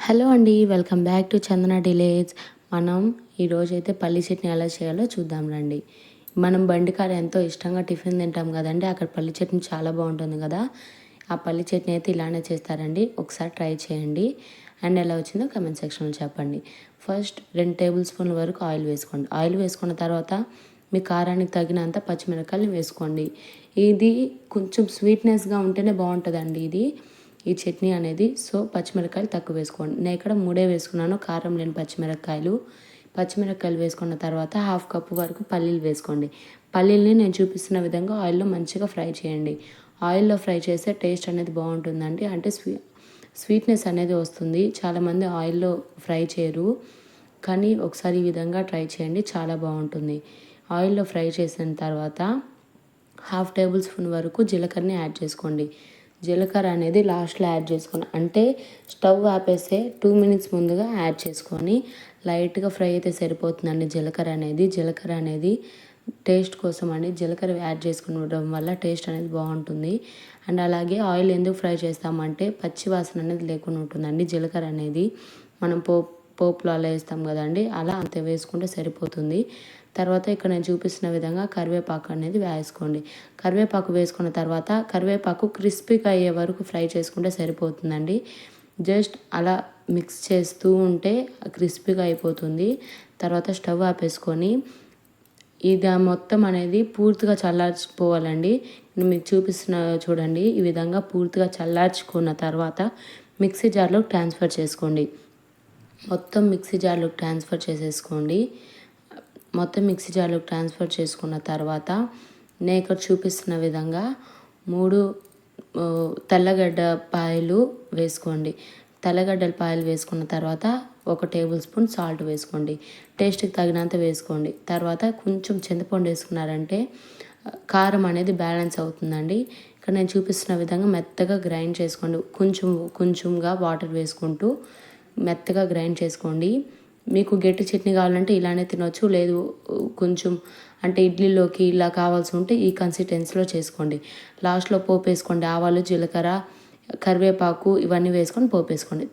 Hello అండి, welcome back to చందన డిలేజ్. మనం ఈరోజైతే పల్లి చట్నీ ఎలా చేయాలో చూద్దాం రండి. మనం బండికాడ ఎంతో ఇష్టంగా టిఫిన్ తింటాం కదండి, అక్కడ పల్లి చట్నీ చాలా బాగుంటుంది కదా. ఆ పల్లి చట్నీ అయితే ఇలానే చేస్తారండి, ఒకసారి ట్రై చేయండి. అండ్ ఎలా వచ్చిందో కమెంట్ సెక్షన్లో చెప్పండి. ఫస్ట్ 2 టేబుల్ స్పూన్ల వరకు ఆయిల్ వేసుకోండి. ఆయిల్ వేసుకున్న తర్వాత మీ కారానికి తగినంత పచ్చిమిరపకాయలు వేసుకోండి. ఇది కొంచెం స్వీట్నెస్గా ఉంటేనే బాగుంటుందండి ఈ చట్నీ అనేది. సో పచ్చిమిరపకాయలు తక్కువ వేసుకోండి. నేను ఇక్కడ 3 వేసుకున్నాను, కారం లేని పచ్చిమిరపకాయలు వేసుకున్న తర్వాత 1/2 కప్పు వరకు పల్లీలు వేసుకోండి. పల్లీల్ని నేను చూపిస్తున్న విధంగా ఆయిల్లో మంచిగా ఫ్రై చేయండి. ఆయిల్లో ఫ్రై చేస్తే టేస్ట్ అనేది బాగుంటుందండి, అంటే స్వీట్నెస్ అనేది వస్తుంది. చాలామంది ఆయిల్లో ఫ్రై చేయరు, కానీ ఒకసారి ఈ విధంగా ట్రై చేయండి, చాలా బాగుంటుంది. ఆయిల్లో ఫ్రై చేసిన తర్వాత 1/2 టేబుల్ స్పూన్ వరకు జీలకర్రని యాడ్ చేసుకోండి. జీలకర్ర అనేది లాస్ట్లో యాడ్ చేసుకొని, అంటే స్టవ్ ఆపేస్తే 2 మినిట్స్ ముందుగా యాడ్ చేసుకొని లైట్గా ఫ్రై అయితే సరిపోతుందండి. జీలకర్ర అనేది టేస్ట్ కోసం అండి. జీలకర్ర యాడ్ చేసుకోవడం వల్ల టేస్ట్ అనేది బాగుంటుంది. అండ్ అలాగే ఆయిల్ ఎందుకు ఫ్రై చేస్తామంటే పచ్చి వాసన అనేది లేకుండా ఉంటుందండి. జీలకర్ర అనేది మనం పోపులో అలా వేస్తాం కదండి, అలా అంత వేసుకుంటే సరిపోతుంది. తర్వాత ఇక్కడ నేను చూపిస్తున్న విధంగా కరివేపాకు అనేది వేసుకోండి. కరివేపాకు వేసుకున్న తర్వాత కరివేపాకు క్రిస్పీగా అయ్యే వరకు ఫ్రై చేసుకుంటే సరిపోతుందండి. జస్ట్ అలా మిక్స్ చేస్తూ ఉంటే క్రిస్పీగా అయిపోతుంది. తర్వాత స్టవ్ ఆపేసుకొని ఇది మొత్తం అనేది పూర్తిగా చల్లార్చిపోవాలండి. మీకు చూపిస్తున్న చూడండి, ఈ విధంగా పూర్తిగా చల్లార్చుకున్న తర్వాత మిక్సీ జార్లోకి ట్రాన్స్ఫర్ చేసుకోండి. మొత్తం మిక్సీ జార్లోకి ట్రాన్స్ఫర్ చేసుకున్న తర్వాత నేను ఇక్కడ చూపిస్తున్న విధంగా 3 తెల్లగడ్డపాయలు వేసుకోండి. తెల్లగడ్డలపాయలు వేసుకున్న తర్వాత 1 టేబుల్ స్పూన్ సాల్ట్ వేసుకోండి. టేస్ట్కి తగినంత వేసుకోండి. తర్వాత కొంచెం చింతపండు వేసుకున్నారంటే కారం అనేది బ్యాలెన్స్ అవుతుందండి. ఇక్కడ నేను చూపిస్తున్న విధంగా మెత్తగా గ్రైండ్ చేసుకోండి. కొంచెంగా వాటర్ వేసుకుంటూ మెత్తగా గ్రైండ్ చేసుకోండి. మీకు గట్టి చట్నీ కావాలంటే ఇలానే తినొచ్చు, లేదు కొంచెం అంటే ఇడ్లీలోకి ఇలా కావాల్సి ఉంటే ఈ కన్సిస్టెన్సీలో చేసుకోండి. లాస్ట్లో పోపు వేసుకోండి. ఆవాలు, జీలకర్ర, కరివేపాకు ఇవన్నీ వేసుకొని పోపు వేసుకోండి.